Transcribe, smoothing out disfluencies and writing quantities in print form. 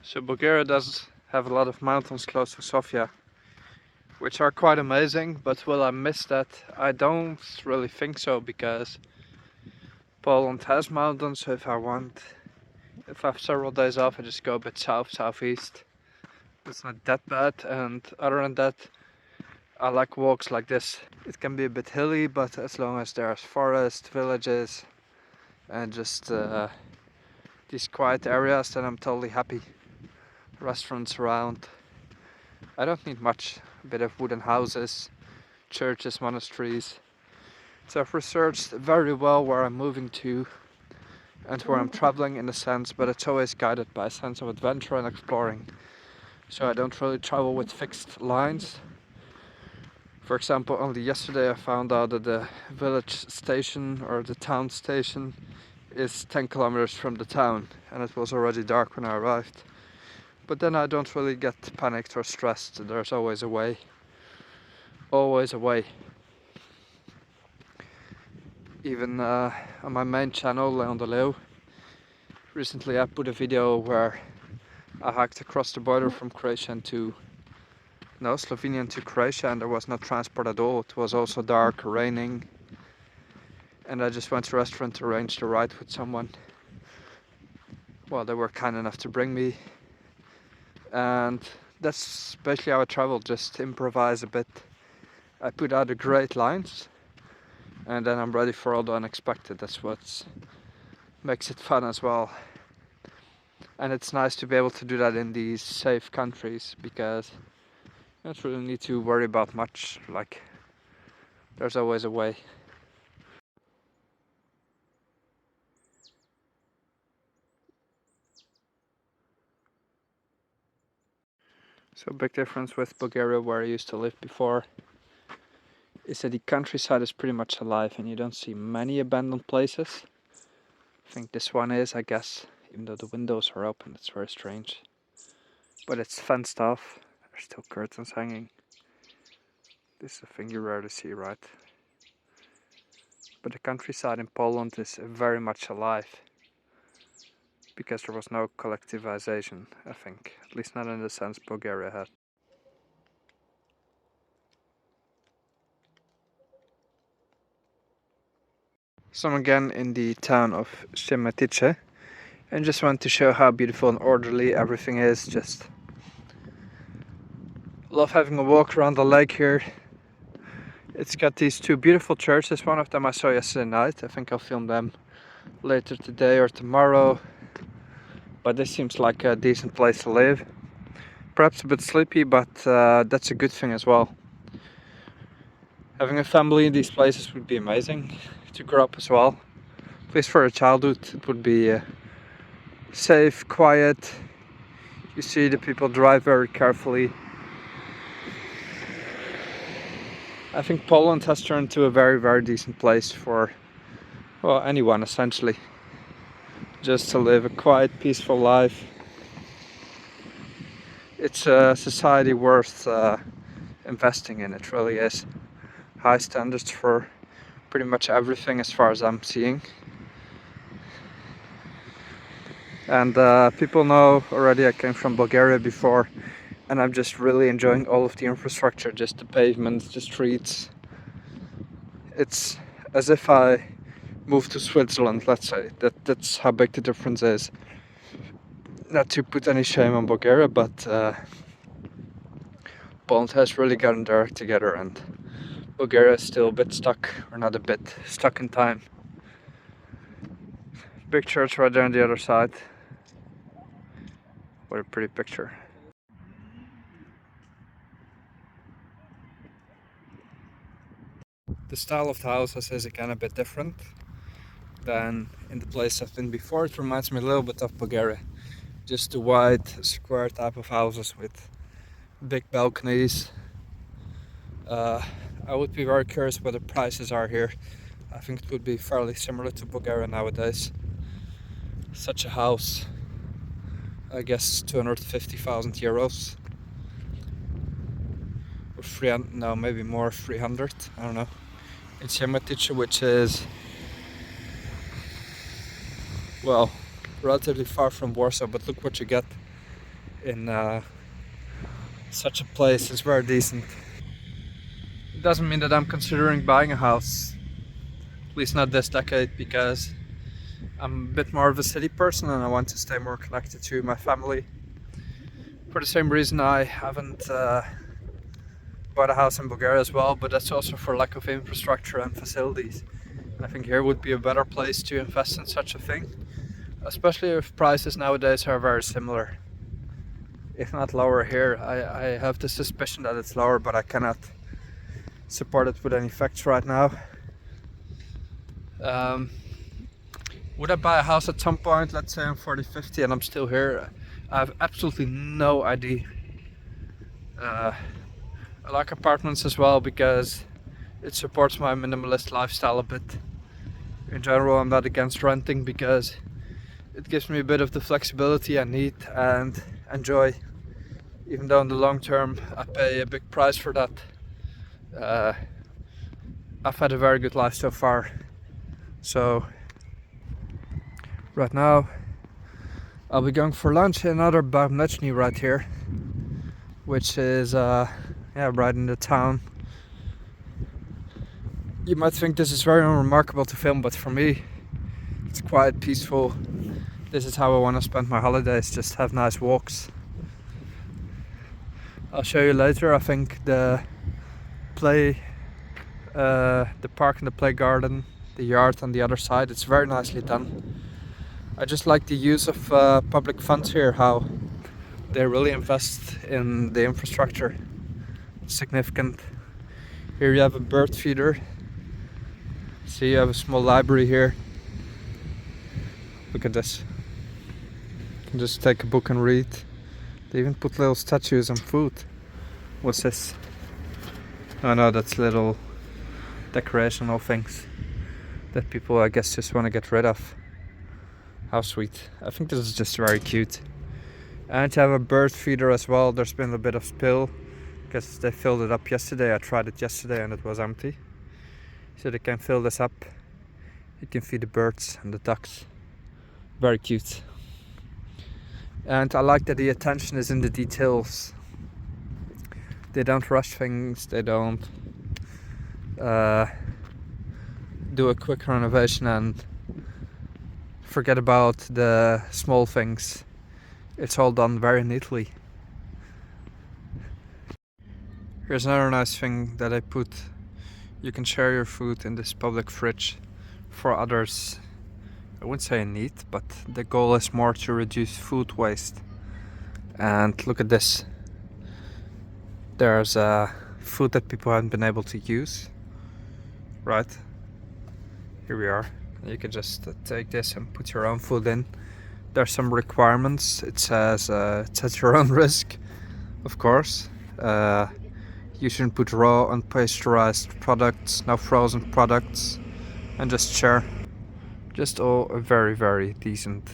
So Bulgaria does have a lot of mountains close to Sofia, which are quite amazing, but will I miss that? I don't really think so, because Poland has mountains, so if I have several days off, I just go a bit south, southeast. It's not that bad, and other than that, I like walks like this. It can be a bit hilly, but as long as there's forest, villages, and just these quiet areas, then I'm totally happy. Restaurants around. I don't need much. A bit of wooden houses, churches, monasteries. So I've researched very well where I'm moving to and where I'm traveling, in a sense, but it's always guided by a sense of adventure and exploring. So I don't really travel with fixed lines. For example, only yesterday I found out that the village station or the town station is 10 kilometers from the town, and it was already dark when I arrived. But then I don't really get panicked or stressed. There's always a way. Always a way. Even on my main channel, Leon de Leeuw, recently I put a video where I hiked across the border from Slovenia to Croatia, and there was no transport at all. It was also dark, raining, and I just went to a restaurant to arrange the ride with someone. Well, they were kind enough to bring me, and that's basically how I travel, just improvise a bit. I put out the great lines, and then I'm ready for all the unexpected. That's what makes it fun as well. And it's nice to be able to do that in these safe countries, because you don't really need to worry about much. Like, there's always a way. So big difference with Bulgaria, where I used to live before, is that the countryside is pretty much alive and you don't see many abandoned places. I think this one is, I guess, even though the windows are open. It's very strange. But it's fenced off. There's still curtains hanging. This is a thing you rarely see, right? But the countryside in Poland is very much alive, because there was no collectivization, I think. At least not in the sense Bulgaria had. So I'm again in the town of Siemiatycze, and just want to show how beautiful and orderly everything is. Just love having a walk around the lake here. It's got these two beautiful churches. One of them I saw yesterday night. I think I'll film them later today or tomorrow. But this seems like a decent place to live. Perhaps a bit sleepy, but that's a good thing as well. Having a family in these places would be amazing to grow up as well. At least for a childhood, it would be safe, quiet. You see the people drive very carefully. I think Poland has turned to a very, very decent place for, well, anyone essentially. Just to live a quiet, peaceful life. It's a society worth investing in, it really is. High standards for pretty much everything as far as I'm seeing. And people know already I came from Bulgaria before, and I'm just really enjoying all of the infrastructure, just the pavements, the streets. It's as if I moved to Switzerland, let's say. That's how big the difference is. Not to put any shame on Bulgaria, but Poland has really gotten their act together, and Bulgaria is still a bit stuck, or not a bit, stuck in time. Big church right there on the other side. What a pretty picture. The style of the houses is again a bit different than in the place I've been before. It reminds me a little bit of Bulgaria. Just the wide, square type of houses with big balconies. I would be very curious what the prices are here. I think it would be fairly similar to Bulgaria nowadays. Such a house, I guess 250,000 euros. Or 300, no, maybe more, 300, I don't know. In Siemiatycze, which is, well, relatively far from Warsaw, but look what you get. in such a place is very decent. It doesn't mean that I'm considering buying a house, at least not this decade, because I'm a bit more of a city person and I want to stay more connected to my family. For the same reason I haven't bought a house in Bulgaria as well, but that's also for lack of infrastructure and facilities. And I think here would be a better place to invest in such a thing, especially if prices nowadays are very similar, if not lower here. I have the suspicion that it's lower, but I cannot support it with any facts right now. Would I buy a house at some point, let's say I'm 40, 50 and I'm still here? I have absolutely no idea. I like apartments as well because it supports my minimalist lifestyle a bit. In general, I'm not against renting because it gives me a bit of the flexibility I need and enjoy, even though in the long term I pay a big price for that. I've had a very good life so far. So right now I'll be going for lunch in another Podlasie right here, which is right in the town. You might think this is very unremarkable to film, but for me it's quite peaceful. This is how I want to spend my holidays, just have nice walks. I'll show you later. I think the park and the play garden, the yard on the other side, it's very nicely done. I just like the use of public funds here, how they really invest in the infrastructure. It's significant. Here you have a bird feeder. See, you have a small library here. Look at this. You can just take a book and read. They even put little statues and food. What's this? Oh no, that's little decorational things that people, I guess, just want to get rid of. How sweet. I think this is just very cute. And you have a bird feeder as well. There's been a bit of spill because they filled it up yesterday. I tried it yesterday and it was empty. So they can fill this up. You can feed the birds and the ducks. Very cute. And I like that the attention is in the details. They don't rush things. They don't do a quick renovation and forget about the small things. It's all done very neatly. Here's another nice thing that I put. You can share your food in this public fridge for others. I wouldn't say in need, but the goal is more to reduce food waste. And look at this. There's food that people haven't been able to use. Right? Here we are. You can just take this and put your own food in. There's some requirements. It says it's at your own risk, of course. You shouldn't put raw, unpasteurized products, no frozen products, and just share. Just all a very, very decent